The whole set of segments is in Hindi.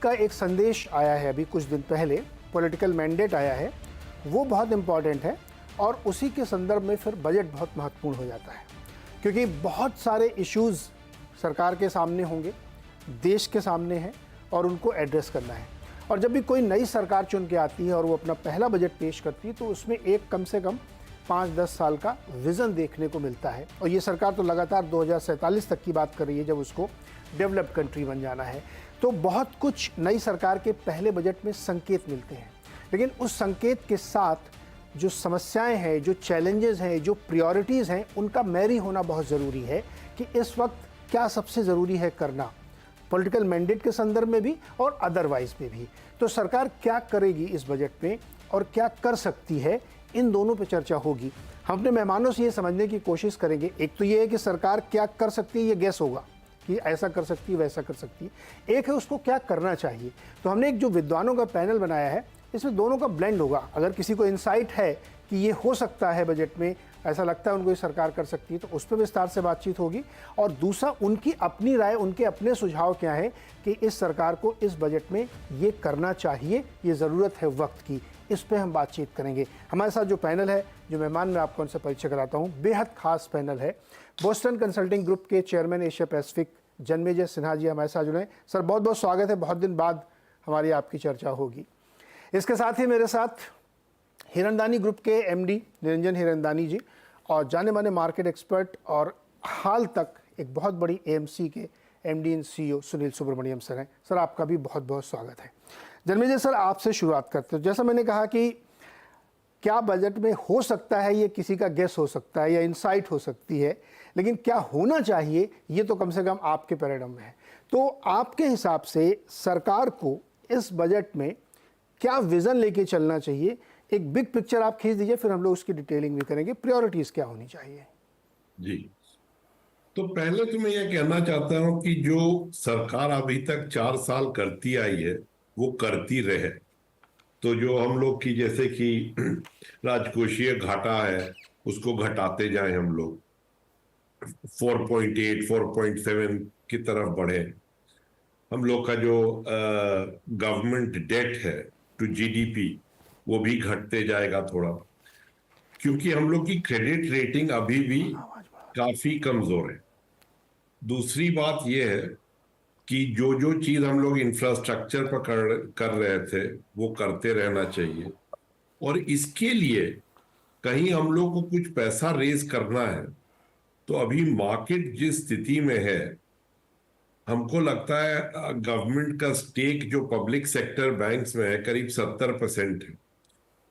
का एक संदेश आया है अभी कुछ दिन पहले, पॉलिटिकल मैंडेट आया है, वो बहुत इम्पॉर्टेंट है और उसी के संदर्भ में फिर बजट बहुत महत्वपूर्ण हो जाता है, क्योंकि बहुत सारे इश्यूज़ सरकार के सामने होंगे, देश के सामने हैं और उनको एड्रेस करना है। और जब भी कोई नई सरकार चुन के आती है और वो अपना पहला बजट पेश करती है तो उसमें एक कम से कम 5-10 साल का विज़न देखने को मिलता है। और ये सरकार तो लगातार 2047 तक की बात कर रही है जब उसको डेवलप्ड कंट्री बन जाना है। तो बहुत कुछ नई सरकार के पहले बजट में संकेत मिलते हैं, लेकिन उस संकेत के साथ जो समस्याएं हैं, जो चैलेंजेस हैं, जो प्रायोरिटीज़ हैं, उनका मैरी होना बहुत ज़रूरी है कि इस वक्त क्या सबसे ज़रूरी है करना, पॉलिटिकल मैंडेट के संदर्भ में भी और अदरवाइज में भी। तो सरकार क्या करेगी इस बजट में और क्या कर सकती है, इन दोनों पे चर्चा होगी। हम अपने मेहमानों से ये समझने की कोशिश करेंगे, एक तो ये है कि सरकार क्या कर सकती है, ये गैस होगा कि ऐसा कर सकती है, वैसा कर सकती है। एक है उसको क्या करना चाहिए। तो हमने एक जो विद्वानों का पैनल बनाया है, इसमें दोनों का ब्लेंड होगा। अगर किसी को इंसाइट है कि ये हो सकता है बजट में, ऐसा लगता है उनको ये सरकार कर सकती है, तो उस पर विस्तार से बातचीत होगी। और दूसरा, उनकी अपनी राय, उनके अपने सुझाव क्या है कि इस सरकार को इस बजट में ये करना चाहिए, ये ज़रूरत है वक्त की, इस पे हम बातचीत करेंगे। हमारे साथ जो पैनल है, जो मेहमान मैं आपको उनसे परिचय कराता हूँ, बेहद खास पैनल है। बोस्टन कंसल्टिंग ग्रुप के chairman Asia Pacific Janmejay Sinha ji हमारे साथ जुड़े हैं। सर, बहुत बहुत स्वागत है, बहुत दिन बाद हमारी आपकी चर्चा होगी। इसके साथ ही मेरे साथ हिरनदानी ग्रुप के एमडी निरंजन हिरनदानी जी और जाने माने मार्केट एक्सपर्ट और हाल तक एक बहुत बड़ी एएमसी के MD and CEO Sunil Subramaniam sir हैं। सर, आपका भी बहुत बहुत स्वागत है। जन्मेजय सर, आपसे शुरुआत करते हैं। जैसा मैंने कहा कि क्या बजट में हो सकता है, ये किसी का गेस हो सकता है या इंसाइट हो सकती है, लेकिन क्या होना चाहिए ये तो कम से कम आपके पैराडाइम में है। तो आपके हिसाब से सरकार को इस बजट में क्या विज़न लेके चलना चाहिए, एक बिग पिक्चर आप खींच दीजिए, फिर हम लोग उसकी डिटेलिंग भी करेंगे, प्रायोरिटीज़ क्या होनी चाहिए। जी, तो पहले तो मैं ये कहना चाहता हूं कि जो सरकार अभी तक 4 साल करती आई है वो करती रहे। तो जो हम लोग की जैसे कि राजकोषीय घाटा है उसको घटाते जाएं, हम लोग 4.8 4.7 की तरफ बढ़े। हम लोग का जो गवर्नमेंट डेट है टू जीडीपी वो भी घटते जाएगा थोड़ा, क्योंकि हम लोग की क्रेडिट रेटिंग अभी भी काफी कमजोर है। दूसरी बात यह है कि जो जो चीज हम लोग इंफ्रास्ट्रक्चर पर कर रहे थे वो करते रहना चाहिए। और इसके लिए कहीं हम लोग को कुछ पैसा रेज करना है तो अभी मार्केट जिस स्थिति में है, हमको लगता है गवर्नमेंट का स्टेक जो पब्लिक सेक्टर बैंक्स में है करीब 70% है।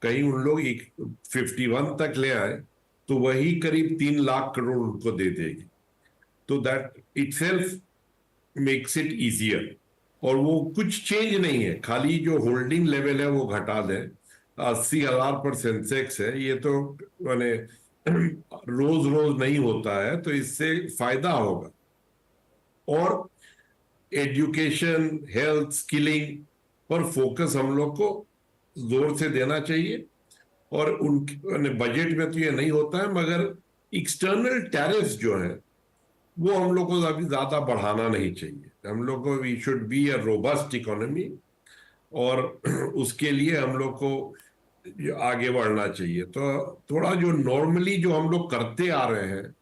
कहीं उन लोग 51 तक ले आए तो वही करीब 3 लाख करोड़ उनको दे देगी। तो that itself makes it easier. और वो कुछ चेंज नहीं है, खाली जो होल्डिंग लेवल है वो घटा दें। 80,000 पर सेंसेक्स है, ये तो माने रोज रोज नहीं होता है, तो इससे फायदा होगा। और एजुकेशन, हेल्थ, स्किलिंग पर फोकस हम लोग को जोर से देना चाहिए। और उनके बजट में तो ये नहीं होता है, मगर एक्सटर्नल टैरिफ्स जो है वो हम लोग को अभी ज्यादा बढ़ाना नहीं चाहिए। हम लोग को we should be a robust economy, और उसके लिए हम लोग को आगे बढ़ना चाहिए। तो थोड़ा जो नॉर्मली जो हम लोग करते आ रहे हैं,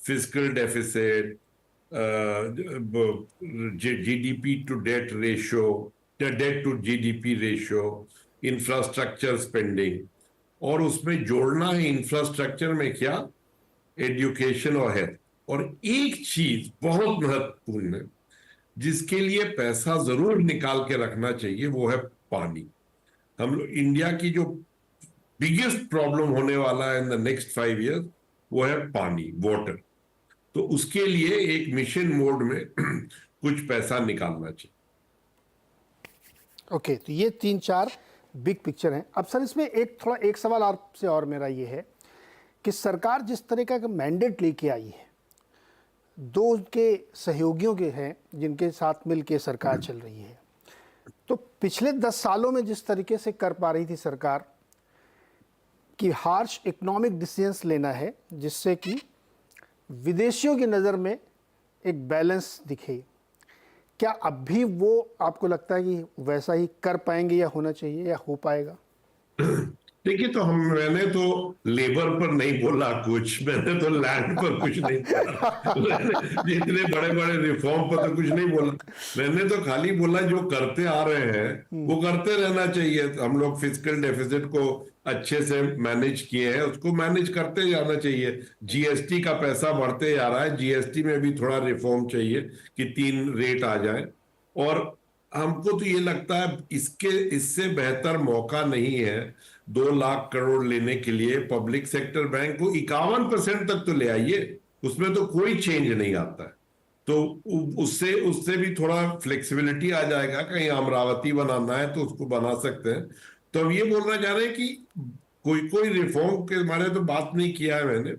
fiscal deficit, GDP to debt ratio, debt to GDP ratio, infrastructure spending, और उसमें जोड़ना है इंफ्रास्ट्रक्चर में क्या, एजुकेशन और हेल्थ। और एक चीज बहुत महत्वपूर्ण है जिसके लिए पैसा जरूर निकाल के रखना चाहिए, वो है पानी। हम लोग इंडिया की जो बिगेस्ट प्रॉब्लम होने वाला है इन द नेक्स्ट 5 years वो है पानी, वाटर। तो उसके लिए एक मिशन मोड में कुछ पैसा निकालना चाहिए। ओके, तो ये 3-4 बिग पिक्चर हैं। अब सर, इसमें एक सवाल आपसे और मेरा ये है कि सरकार जिस तरह का मैंडेट लेके आई है, दो उनके सहयोगियों के हैं जिनके साथ मिल के सरकार चल रही है, तो पिछले 10 सालों में जिस तरीके से कर पा रही थी सरकार कि हार्श इकोनॉमिक डिसीजंस लेना है जिससे कि विदेशियों की नज़र में एक बैलेंस दिखे, क्या अब भी वो आपको लगता है कि वैसा ही कर पाएंगे या होना चाहिए या हो पाएगा? देखिए, तो मैंने तो लेबर पर नहीं बोला कुछ, मैंने तो लैंड पर कुछ नहीं बोला। मैंने जितने बड़े बड़े रिफॉर्म पर तो कुछ नहीं बोला। मैंने तो खाली बोला जो करते आ रहे हैं वो करते रहना चाहिए। हम लोग फिजिकल डेफिसिट को अच्छे से मैनेज किए हैं, उसको मैनेज करते जाना चाहिए। जीएसटी का पैसा बढ़ते जा रहा है, जीएसटी में भी थोड़ा रिफॉर्म चाहिए कि 3 रेट आ जाए। और हमको तो ये लगता है इससे बेहतर मौका नहीं है 2 लाख करोड़ लेने के लिए। पब्लिक सेक्टर बैंक को 51% तक तो ले आइए, उसमें तो कोई चेंज नहीं आता है। तो उससे उससे भी थोड़ा फ्लेक्सिबिलिटी आ जाएगा। कहीं अमरावती बनाना है तो उसको बना सकते हैं। तो हम ये बोलना चाह रहे हैं कि कोई कोई रिफॉर्म के बारे में तो बात नहीं किया है मैंने।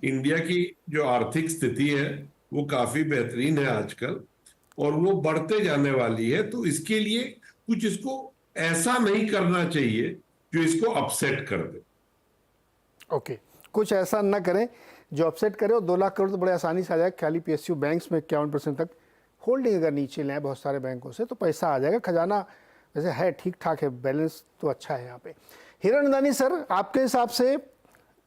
इंडिया की जो आर्थिक स्थिति है वो काफी बेहतरीन है आजकल, और वो बढ़ते जाने वाली है। तो इसके लिए कुछ इसको ऐसा नहीं करना चाहिए जो इसको अपसेट कर दे। ओके, कुछ ऐसा ना करें जो अपसेट करे। और 2 लाख करोड़ तो बड़े आसानी से आ जाएगा। खाली पीएसयू बैंक्स में 51% तक होल्डिंग अगर नीचे लें बहुत सारे बैंकों से तो पैसा आ जाएगा। खजाना वैसे है ठीक ठाक है, बैलेंस तो अच्छा है यहाँ पे। हिरानंदानी सर, आपके हिसाब से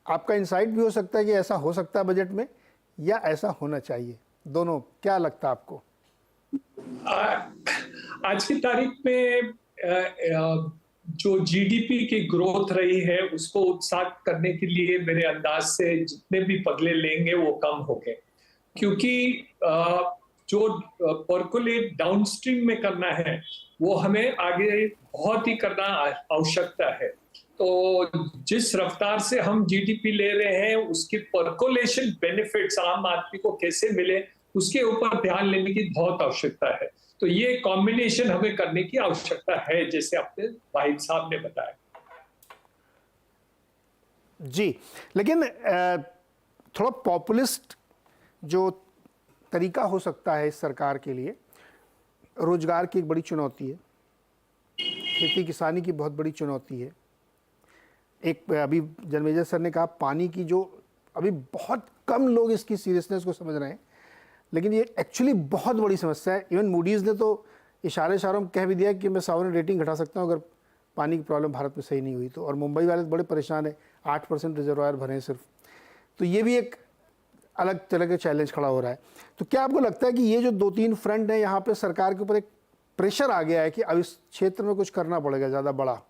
आपका इंसाइट भी हो सकता है कि ऐसा हो सकता है बजट में, या ऐसा होना चाहिए? दोनों, क्या लगता है आपको? आज की तारीख में जो जीडीपी की ग्रोथ रही है उसको उत्साहित करने के लिए मेरे अंदाज से जितने भी पगले लेंगे वो कम हो गए, क्योंकि जो परकोलेट डाउनस्ट्रीम में करना है वो हमें आगे बहुत ही करना आवश्यकता है। तो जिस रफ्तार से हम जीडीपी ले रहे हैं उसके परकोलेशन बेनिफिट्स आम आदमी को कैसे मिले उसके ऊपर ध्यान लेने की बहुत आवश्यकता है। तो ये कॉम्बिनेशन हमें करने की आवश्यकता है, जैसे अपने भाई साहब ने बताया। जी, लेकिन थोड़ा पॉपुलिस्ट जो तरीका हो सकता है इस सरकार के लिए, रोजगार की एक बड़ी चुनौती है, खेती किसानी की बहुत बड़ी चुनौती है। एक अभी जन्मेजय सर ने कहा पानी की, जो अभी बहुत कम लोग इसकी सीरियसनेस को समझ रहे हैं, लेकिन ये एक्चुअली बहुत बड़ी समस्या है। इवन मूडीज़ ने तो इशारों में कह भी दिया कि मैं सॉवरेन रेटिंग घटा सकता हूँ अगर पानी की प्रॉब्लम भारत में सही नहीं हुई तो। और मुंबई वाले तो बड़े परेशान हैं, 8% रिजर्वायर भरे हैं सिर्फ। तो ये भी एक अलग तरह का चैलेंज खड़ा हो रहा है। तो क्या आपको लगता है कि ये जो 2-3 फ्रंट है यहाँ पे सरकार के ऊपर एक प्रेशर आ गया है कि अब इस क्षेत्र में कुछ करना पड़ेगा ज़्यादा बड़ा?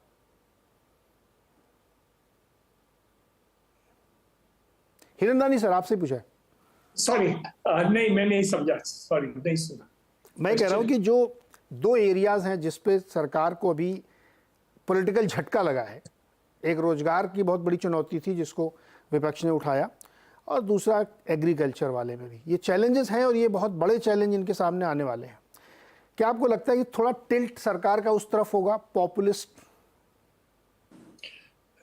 हिरंदानी सर, आपसे पूछा है। सॉरी, नहीं मैं नहीं समझा, सॉरी नहीं सुना। मैं कह रहा हूं कि जो 2 एरियाज हैं जिस पे सरकार को अभी पॉलिटिकल झटका लगा है, एक रोजगार की बहुत बड़ी चुनौती थी जिसको विपक्ष ने उठाया, और दूसरा एग्रीकल्चर वाले में भी ये चैलेंजेस हैं, और ये बहुत बड़े चैलेंज इनके सामने आने वाले हैं। क्या आपको लगता है कि थोड़ा टिल्ट सरकार का उस तरफ होगा, पॉपुलिस्ट?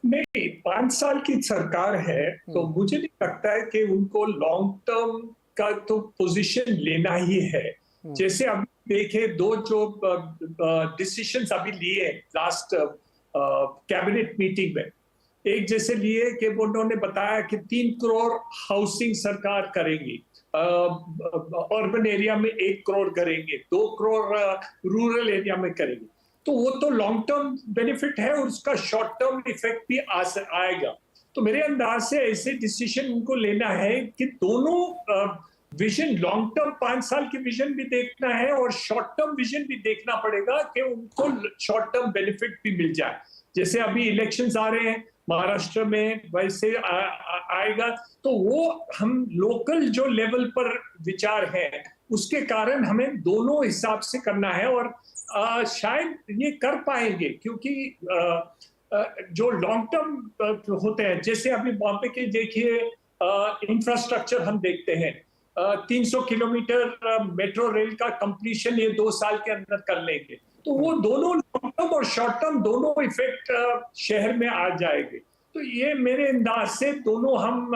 नहीं, 5 साल की सरकार है तो मुझे नहीं लगता है कि उनको लॉन्ग टर्म का तो पोजीशन लेना ही है। जैसे अभी देखे 2 जो डिसीजंस अभी लिए लास्ट कैबिनेट मीटिंग में, एक जैसे लिए कि उन्होंने बताया कि 3 करोड़ हाउसिंग सरकार करेंगी, अर्बन एरिया में 1 करोड़ करेंगे, 2 करोड़ रूरल एरिया में करेंगे। तो वो तो लॉन्ग टर्म बेनिफिट है और उसका शॉर्ट टर्म इफेक्ट भी आएगा। तो मेरे अंदाज से ऐसे डिसीजन उनको लेना है कि दोनों विजन, लॉन्ग टर्म 5 साल की विजन भी देखना है और शॉर्ट टर्म विजन भी देखना पड़ेगा कि उनको शॉर्ट टर्म बेनिफिट भी मिल जाए। जैसे अभी इलेक्शंस आ रहे हैं महाराष्ट्र में, वैसे आएगा तो वो हम लोकल जो लेवल पर विचार है उसके कारण हमें दोनों हिसाब से करना है, और शायद ये कर पाएंगे क्योंकि जो लॉन्ग टर्म होते हैं, जैसे अभी बॉम्बे के देखिए इंफ्रास्ट्रक्चर हम देखते हैं, 300 किलोमीटर मेट्रो रेल का कंप्लीशन ये 2 साल के अंदर कर लेंगे। तो वो दोनों लॉन्ग टर्म और शॉर्ट टर्म दोनों इफेक्ट शहर में आ जाएंगे। तो ये मेरे अंदाज से दोनों हम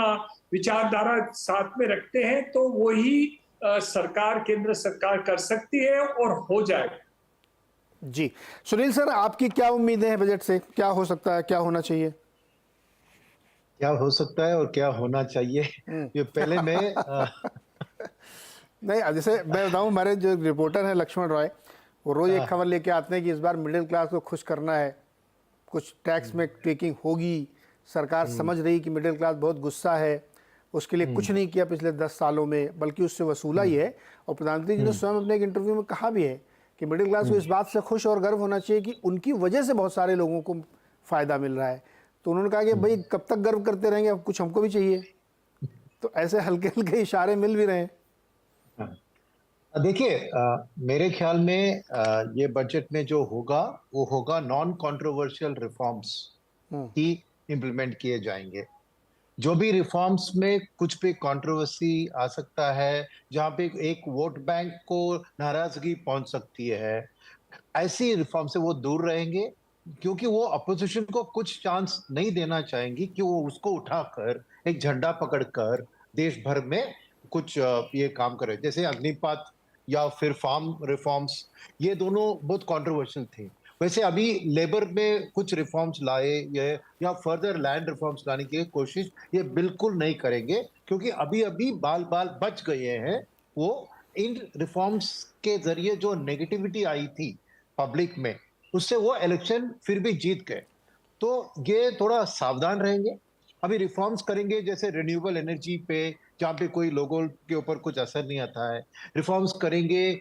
विचारधारा साथ में रखते हैं तो वही सरकार, केंद्र सरकार कर सकती है और हो जाएगा। जी, सुनील सर, आपकी क्या उम्मीदें हैं बजट से? क्या हो सकता है, क्या होना चाहिए? क्या हो सकता है और क्या होना चाहिए, ये पहले मैं नहीं, जैसे मैं बताऊं, हमारे जो रिपोर्टर हैं लक्ष्मण रॉय, वो रोज एक खबर लेके आते हैं कि इस बार मिडिल क्लास को खुश करना है, कुछ टैक्स में ट्विकिंग होगी, सरकार समझ रही कि मिडिल क्लास बहुत गुस्सा है, उसके लिए कुछ नहीं किया पिछले 10 सालों में, बल्कि उससे वसूला ही है। और प्रधानमंत्री जी ने स्वयं अपने एक इंटरव्यू में कहा भी है कि मिडिल क्लास को इस बात से खुश और गर्व होना चाहिए कि उनकी वजह से बहुत सारे लोगों को फायदा मिल रहा है। तो उन्होंने कहा कि भाई कब तक गर्व करते रहेंगे, अब कुछ हमको भी चाहिए। तो ऐसे हल्के हल्के इशारे मिल भी रहे हैं। देखिए, मेरे ख्याल में ये बजट में जो होगा वो होगा नॉन कंट्रोवर्शियल रिफॉर्म्स ही इम्प्लीमेंट किए जाएंगे। जो भी रिफॉर्म्स में कुछ पे कंट्रोवर्सी आ सकता है, जहां पे एक वोट बैंक को नाराजगी पहुंच सकती है, ऐसी रिफॉर्म से वो दूर रहेंगे, क्योंकि वो अपोजिशन को कुछ चांस नहीं देना चाहेंगी कि वो उसको उठाकर एक झंडा पकड़कर देश भर में कुछ ये काम करे। जैसे अग्निपात या फिर फार्म रिफॉर्म्स, ये दोनों बहुत कंट्रोवर्शियल थे। वैसे अभी लेबर में कुछ रिफॉर्म्स लाए ये या फर्दर लैंड रिफॉर्म्स लाने की कोशिश ये बिल्कुल नहीं करेंगे, क्योंकि अभी अभी बाल बाल बच गए हैं। वो इन रिफॉर्म्स के जरिए जो नेगेटिविटी आई थी पब्लिक में, उससे वो इलेक्शन फिर भी जीत गए। तो ये थोड़ा सावधान रहेंगे। अभी रिफॉर्म्स करेंगे जैसे रिन्यूएबल एनर्जी पे, जहाँ पे कोई लोगों के ऊपर कुछ असर नहीं आता है। रिफॉर्म्स करेंगे